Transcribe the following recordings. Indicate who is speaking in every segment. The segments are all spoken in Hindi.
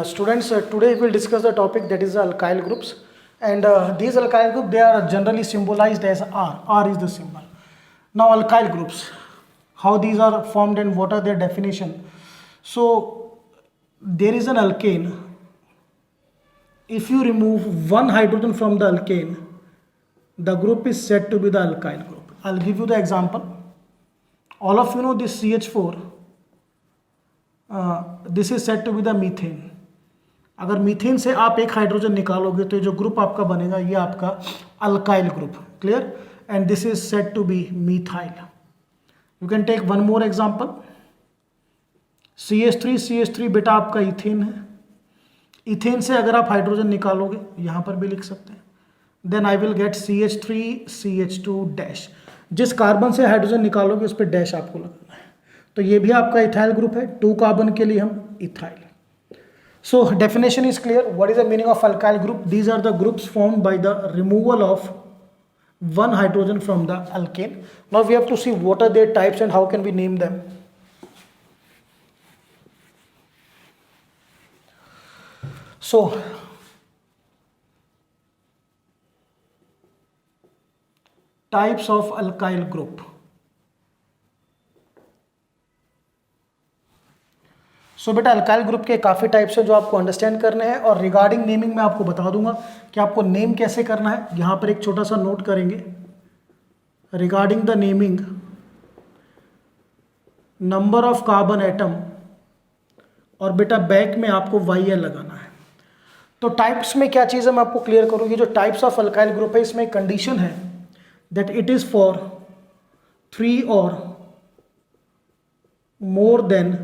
Speaker 1: Students, today we will discuss the topic that is the alkyl groups, and these alkyl groups, they are generally symbolized as R. R is the symbol. Now alkyl groups, how these are formed and what are their definition. So there is an alkane. If you remove one hydrogen from the alkane, the group is said to be the alkyl group. I'll give you the example. All of you know this CH4. This is set to be the methane. अगर मीथेन से आप एक हाइड्रोजन निकालोगे तो ये जो ग्रुप आपका बनेगा ये आपका alkyl group. Clear? And this is set to be methyl. You can take one more example. CH3 बेटा आपका इथेन है. इथेन से अगर आप हाइड्रोजन निकालोगे यहाँ पर भी लिख सकते हैं, then I will get CH3CH2 dash. जिस कार्बन से हाइड्रोजन निकालोगे उस पर डैश आपको लगाना है. तो ये भी आपका इथाइल ग्रुप है. 2 कार्बन के लिए हम ethyl. So definition is clear. What is the meaning of alkyl group? These are the groups formed by the removal of one hydrogen from the alkane. Now we have to see what are their types and how can we name them. So types of alkyl group. सो बेटा अल्काइल ग्रुप के काफ़ी टाइप्स हैं जो आपको अंडरस्टैंड करने हैं, और रिगार्डिंग नेमिंग मैं आपको बता दूंगा कि आपको नेम कैसे करना है. यहाँ पर एक छोटा सा नोट करेंगे. Regarding the naming, number of carbon atom, और बेटा बैक में आपको YL लगाना है. तो टाइप्स में क्या चीज़ है मैं आपको क्लियर करूँ. ये जो टाइप्स ऑफ अल्काइल ग्रुप है इसमें कंडीशन है दैट इट इज़ फॉर 3 और मोर देन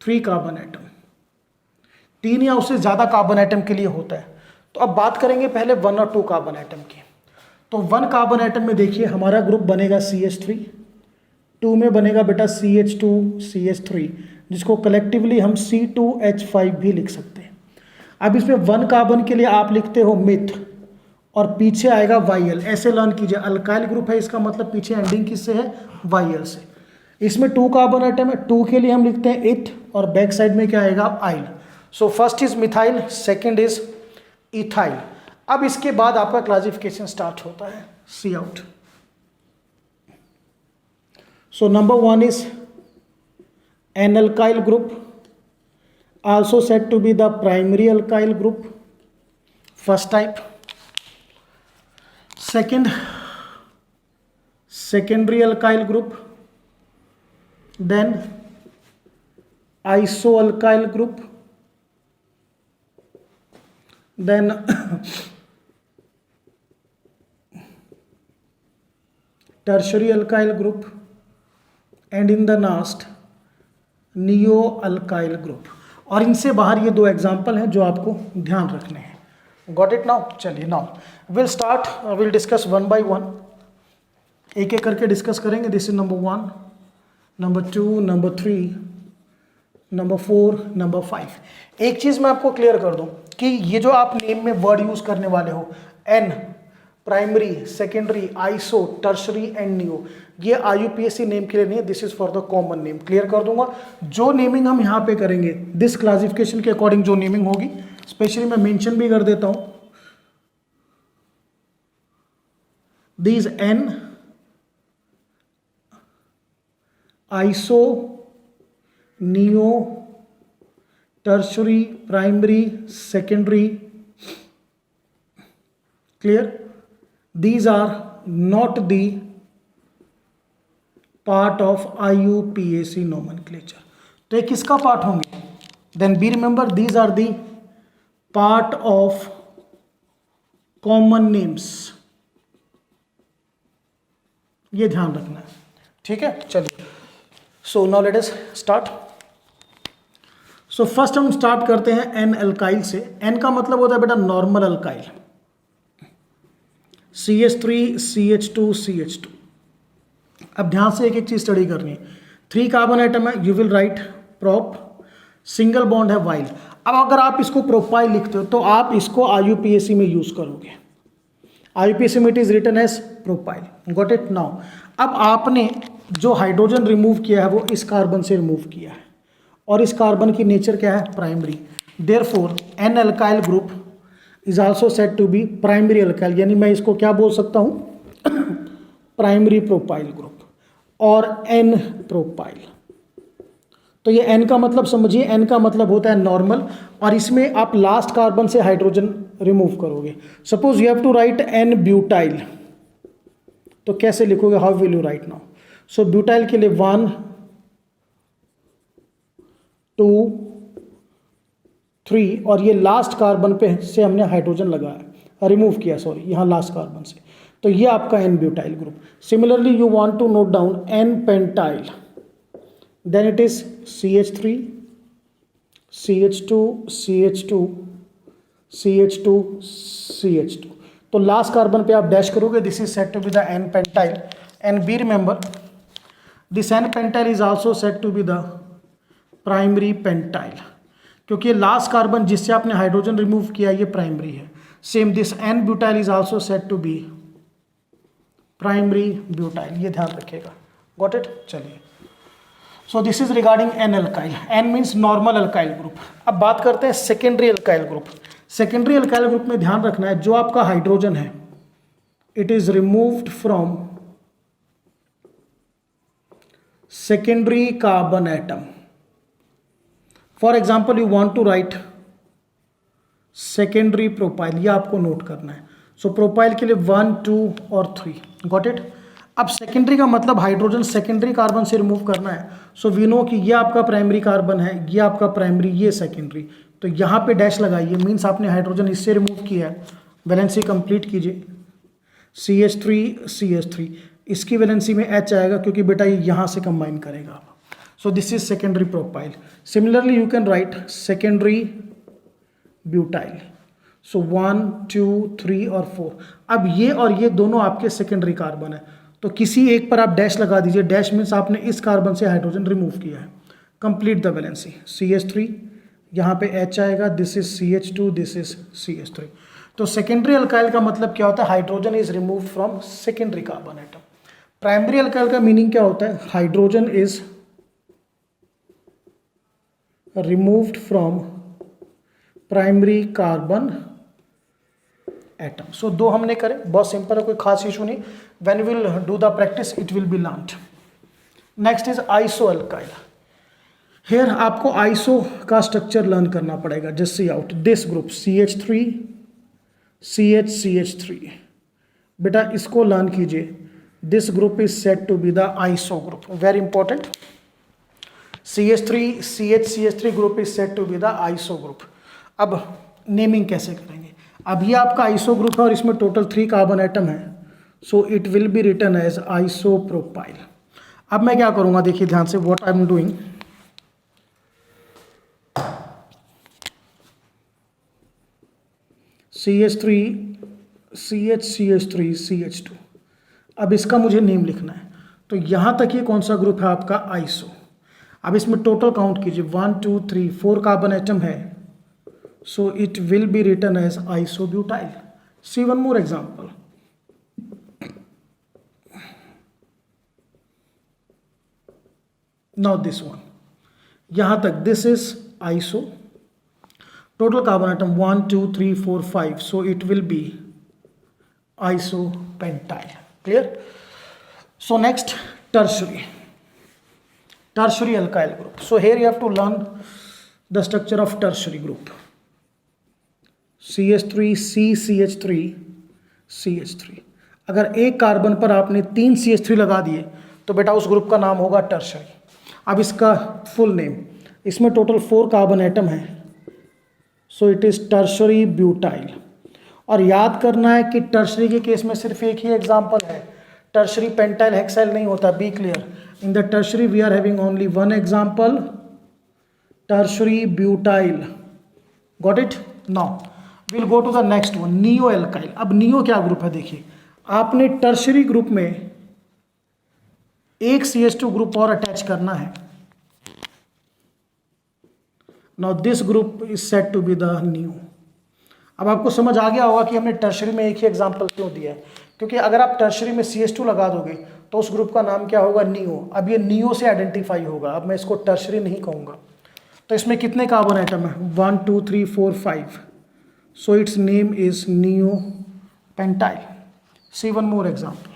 Speaker 1: 3 कार्बन एटम. 3 या उससे ज़्यादा कार्बन एटम के लिए होता है. तो अब बात करेंगे पहले 1 और 2 कार्बन एटम की. तो 1 कार्बन एटम में देखिए हमारा ग्रुप बनेगा CH3. 2 में बनेगा बेटा CH2CH3, जिसको कलेक्टिवली हम C2H5 भी लिख सकते हैं. अब इसमें 1 कार्बन के लिए आप लिखते हो मिथ और पीछे आएगा YL. ऐसे लर्न कीजिए. अल्काइल ग्रुप है इसका मतलब पीछे एंडिंग किससे है? YL से. इसमें 2 कार्बन एटम है. 2 के लिए हम लिखते हैं इथ और बैक साइड में क्या आएगा? आइल. So first is methyl, second is ethyl. अब इसके बाद आपका क्लासिफिकेशन स्टार्ट होता है. See out. So number 1 is n alkyl group, also said to be the primary alkyl group, first type. Second, secondary alkyl group, then isoalkyl group, then tertiary alkyl group, and in the last neoalkyl group. और इनसे बाहर ये 2 एग्जाम्पल हैं जो आपको ध्यान रखने हैं. Got it now? चलिए now will start, will discuss one by one. एक एक करके डिस्कस करेंगे. This is number 1, number 2, number 3, number 4, number 5. एक चीज़ मैं आपको क्लियर कर दूं कि ये जो आप नेम में वर्ड यूज़ करने वाले हो, n, primary, secondary, iso, tertiary and neo, ये IUPAC नेम के लिए नहीं है. This is for the common name. Clear कर दूंगा. जो नेमिंग हम यहाँ पे करेंगे दिस क्लासिफिकेशन के अकॉर्डिंग जो नेमिंग होगी, स्पेशली मैं मेंशन भी कर देता हूँ. This n, iso, neo, tertiary, primary, secondary. Clear? These are not the part of IUPAC nomenclature. तो ये किसका पार्ट होंगे? Then be remember these are the part of common names. ये ध्यान रखना है. ठीक है? चलिए. So now let us start. So first हम स्टार्ट करते हैं एन अल्काइल से. एन का मतलब होता है बेटा नॉर्मल अल्काइल. CH3CH2CH2. अब ध्यान से एक एक चीज स्टडी करनी है. 3 कार्बन आइटम है, you will write prop. Single bond है वाइल. अब अगर आप इसको प्रोपाइल लिखते हो तो आप इसको IUPAC में यूज करोगे. IUPAC में it is written as propyl. Got it? Now अब आपने जो हाइड्रोजन रिमूव किया है वो इस कार्बन से रिमूव किया है और इस कार्बन की नेचर क्या है, primary. Therefore n alkyl group is also said to be primary alkyl, यानी मैं इसको क्या बोल सकता हूँ प्राइमरी प्रोपाइल ग्रुप और एन प्रोपाइल। तो ये एन का मतलब समझिए, एन का मतलब होता है नॉर्मल, और इसमें आप लास्ट कार्बन से हाइड्रोजन रिमूव करोगे। Suppose you have to write n butyl, तो कैसे लिखोगे, how will you write now? So butyl के लिए 1 2 3 और ये लास्ट कार्बन पे से हमने हाइड्रोजन लगाया, रिमूव किया सॉरी, यहाँ लास्ट कार्बन से, तो ये आपका n butyl group. Similarly you want to note down n pentyl, then it is CH3 CH2 CH2 CH2 CH2। तो लास्ट कार्बन पे आप डैश करोगे, this is set to be the n pentyl. And be remember this n pentyl is also set to be the primary pentyl, क्योंकि लास्ट कार्बन जिससे आपने हाइड्रोजन रिमूव किया ये प्राइमरी है। Same this n butyl is also set to be primary butyl, ये ध्यान रखिएगा। Got it? चलिए, so this is regarding n alkyl. N means normal alkyl group. अब बात करते हैं secondary alkyl group. Secondary alkyl group में ध्यान रखना है, जो आपका हाइड्रोजन है it is removed from secondary carbon atom. For example you want to write secondary propyl, ये आपको नोट करना है। सो प्रोपाइल के लिए 1 2 और 3। Got it? अब सेकेंडरी का मतलब हाइड्रोजन सेकेंडरी कार्बन से रिमूव करना है। सो वी नो कि ये आपका प्राइमरी कार्बन है, ये आपका प्राइमरी, ये सेकेंडरी, तो यहाँ पे डैश लगाइए, मीन्स आपने हाइड्रोजन इससे रिमूव किया है। वैलेंसी कंप्लीट कीजिए, CH3 CH3, इसकी वैलेंसी में H आएगा क्योंकि बेटा ये यहाँ से कंबाइन करेगा। सो this is secondary propyl. Similarly you can write secondary butyl. सो 1 2 3 और 4। अब ये और ये दोनों आपके सेकेंडरी कार्बन है, तो किसी एक पर आप डैश लगा दीजिए। डैश मीन्स आपने इस कार्बन से हाइड्रोजन रिमूव किया है। कंप्लीट द वैलेंसी, CH3, यहाँ पे H आएगा, this is CH2, this is CH3। तो सेकेंडरी अल्काइल का मतलब क्या होता है, hydrogen is remove from secondary carbon atom. Primary alkyl का मीनिंग क्या होता है, hydrogen is removed from primary carbon atom. So दो हमने करे, बहुत सिंपल है, कोई खास इशू नहीं। When will do the practice it will be learned. Next is iso alkyl. Here आपको आइसो का स्ट्रक्चर लर्न करना पड़ेगा। Just see out this group CH3 CH3। बेटा इसको लर्न कीजिए, this group is set to be the iso group, very important. CH3 CH3 group is set to be the iso group. अब नेमिंग कैसे करेंगे, अब ये आपका आइसो ग्रुप है और इसमें टोटल 3 कार्बन एटम है, so it will be written as isopropyl. अब मैं क्या करूंगा, देखिए ध्यान से, what I am doing, CH3 CH3 CH2। अब इसका मुझे नेम लिखना है, तो यहां तक ये कौन सा ग्रुप है आपका, आइसो। अब इसमें टोटल काउंट कीजिए, 1 2 3 4 कार्बन एटम है, so it will be written as isobutyl. See one more example. Now this one, यहाँ तक this is iso, total carbon atom 1 2 3 4 5, so it will be isopentyl. Clear? So next, tertiary alkyl group. So here you have to learn the structure of tertiary group. CH3 CH3 CH3। अगर एक कार्बन पर आपने 3 CH3 लगा दिए तो बेटा उस ग्रुप का नाम होगा टर्शरी। अब इसका फुल नेम, इसमें टोटल 4 कार्बन एटम है, so it is tertiary butyl. और याद करना है कि टर्शरी के केस में सिर्फ एक ही एग्जांपल है, टर्शरी पेंटाइल हेक्साइल नहीं होता, be clear. In the tertiary we are having only one example, tertiary butyl. Got it? Now will go to the next one, neo alkyl. अब नियो क्या ग्रुप है, देखिए आपने टर्शरी ग्रुप में एक CH2 ग्रुप और अटैच करना है। Now this group is set to be the neo. अब आपको समझ आ गया होगा कि हमने टर्शरी में एक ही एग्जांपल क्यों दिया है, क्योंकि अगर आप टर्शरी में CH2 लगा दोगे तो उस ग्रुप का नाम क्या होगा, नियो। अब ये नियो से आइडेंटिफाई होगा, अब मैं इसको टर्शरी नहीं कहूँगा। तो इसमें कितने कार्बन एटम है? 1 2 3 4 5. So its name is neopentyl. See one more example.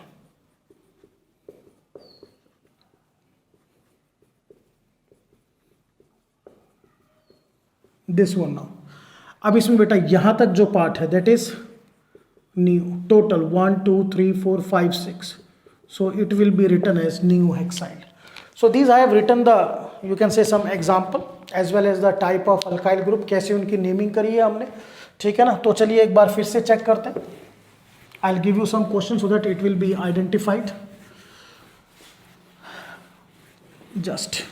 Speaker 1: This one now. अब इसमें बेटा यहां तक जो पार्ट है that is neo. Total 1 2 3 4 5 6. So it will be written as neohexyl. So these I have written the, you can say, some example as well as the type of alkyl group, कैसे उनकी नेमिंग करी है हमने, ठीक है ना. तो चलिए एक बार फिर से चेक करते हैं. I'll give you some questions so that it will be identified. Just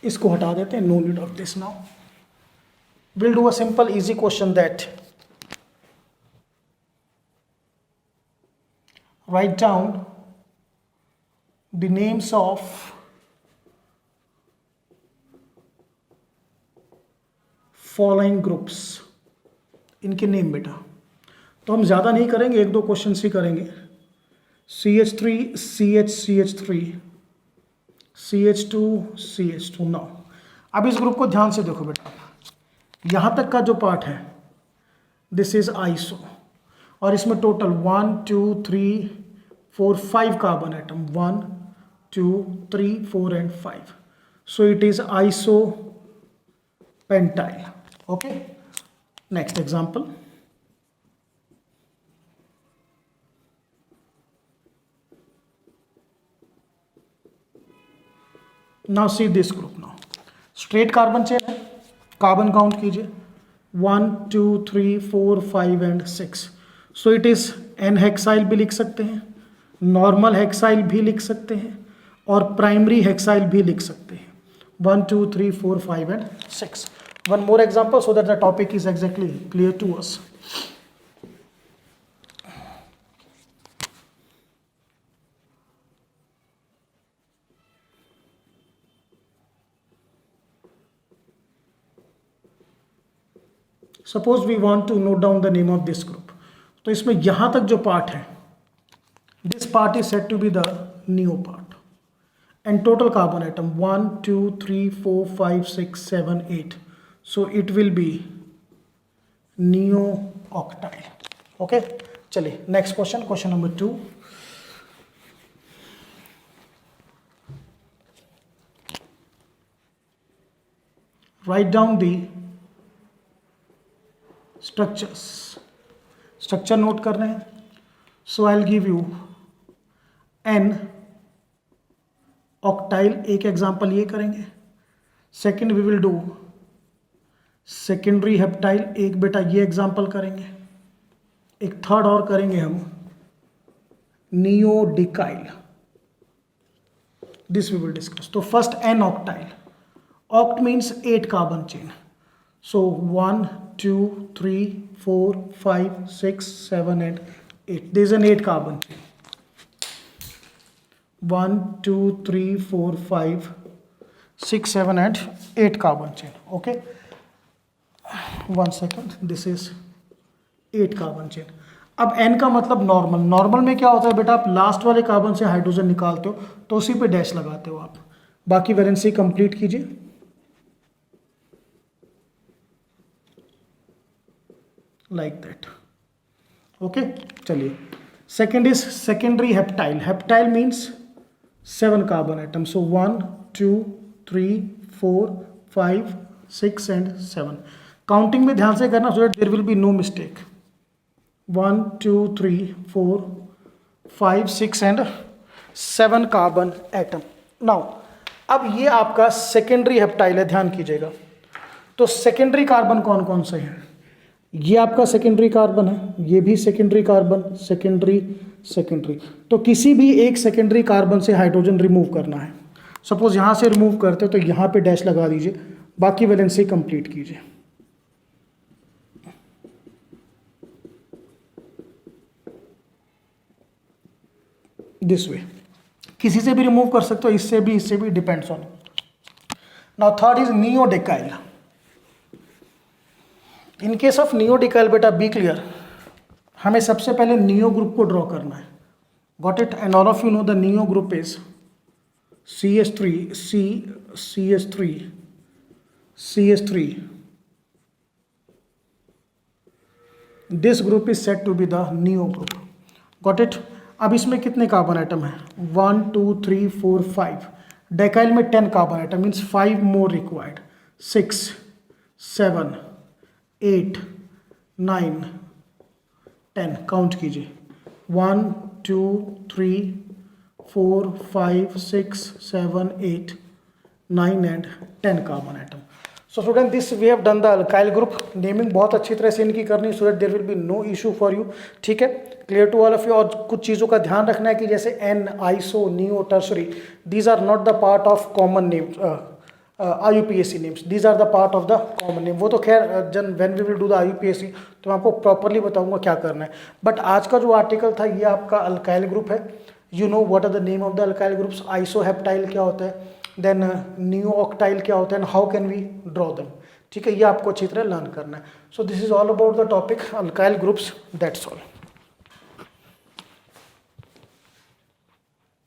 Speaker 1: इसको हटा देते हैं, no need of this now. We'll do a simple easy question that write down the names of following groups. इनके नेम बेटा. तो हम ज़्यादा नहीं करेंगे, एक दो क्वेश्चन ही करेंगे. CH3 CH3 CH2 CH2. Now अब इस ग्रुप को ध्यान से देखो बेटा. यहाँ तक का जो पार्ट है दिस इज आइसो, और इसमें total 1 2 3 4 5 carbon atom. 1 2 3 4 and 5. So it is isopentyl. Okay, next example. Now see this group now. Straight carbon chain है. कार्बन काउंट कीजिए 1 2 3 4 5 and 6. So it is n-हेक्साइल भी लिख सकते हैं, नॉर्मल हेक्साइल भी लिख सकते हैं, और प्राइमरी हेक्साइल भी लिख सकते हैं. 1 2 3 4 5 and 6. One more example so that the topic is exactly clear to us. Suppose we want to note down the name of this group. तो इसमें यहाँ तक जो पार्ट है, this part is said to be the neo part. And total carbon atom 1 2 3 4 5 6 7 8. So it will be neooctyl. Okay, चलिए next question, question number 2. Write down the structures. Structure note कर रहे हैं. So I'll give you n octyl. एक एग्जाम्पल ये करेंगे. Second we will do secondary heptyl. एक बेटा ये एग्जाम्पल करेंगे. एक थर्ड और करेंगे हम neodecyl. This we will discuss. तो first n octyl. Oct means 8 carbon chain. So 1 2 3 4 5 6 7 and 8. There is an 8 carbon chain. 1 2 3 4 5 6 7 and 8 carbon chain. Okay, 1 second. This is 8 carbon chain. अब n का मतलब नॉर्मल. नॉर्मल में क्या होता है बेटा, आप लास्ट वाले कार्बन से हाइड्रोजन निकालते हो तो उसी पे डैश लगाते हो आप. बाकी वैलेंसी कंप्लीट कीजिए. Like that. ओके, चलिए. Second is secondary heptyl. Heptyl means 7 carbon atom. So 1 2 3 4 5 6 and 7. Counting में ध्यान से करना so that there will be no mistake. 1 2 3 4 5 6 and 7 carbon atom. Now अब ये आपका सेकेंडरी हेप्टाइल है, ध्यान कीजिएगा. तो सेकेंडरी कार्बन कौन कौन से हैं? ये आपका सेकेंडरी कार्बन है, ये भी सेकेंडरी कार्बन, सेकेंडरी सेकेंडरी. तो किसी भी एक सेकेंडरी कार्बन से हाइड्रोजन रिमूव करना है. सपोज यहाँ से रिमूव करते हो तो यहाँ पे डैश लगा दीजिए, बाकी वैलेंसी कंप्लीट कीजिए. दिस वे किसी से भी रिमूव कर सकते हो, इससे भी depends on. Now third is neodecyl. In case of neodecyl बेटा बी क्लियर, हमें सबसे पहले नियो ग्रुप को ड्रॉ करना है. Got it? And all of you know the neo group is CH3, this group is set to be the neo group. Got it. अब इसमें कितने कार्बन आइटम है? 1 2 3 4 5. डेकाइल में 10 carbon item means 5 more required. 6 7 8 9 10. Count कीजिए. 1 2 3 4 5 6 7 8 9 and 10 carbon atom. So student, this we have done the alkyl group. Naming बहुत अच्छी तरह से इनकी करनी so that there will be no issue for you. ठीक है, clear to all of you. और कुछ चीज़ों का ध्यान रखना है कि जैसे n, iso, neo, tertiary, these are not the part of common names, IUPAC names. These are the part of the common name. वो तो खैर जन when we will do the IUPAC तो मैं आपको प्रॉपरली बताऊंगा क्या करना है. बट आज का जो आर्टिकल था ये आपका अल्काइल ग्रुप है. You know what are the name of the alkyl groups. Isoheptyl क्या होता है, देन नियो ऑक्टाइल क्या होता है, and how can we draw them. ठीक है, ये आपको अच्छी तरह लर्न करना है. So this is all about the topic alkyl groups. That's all.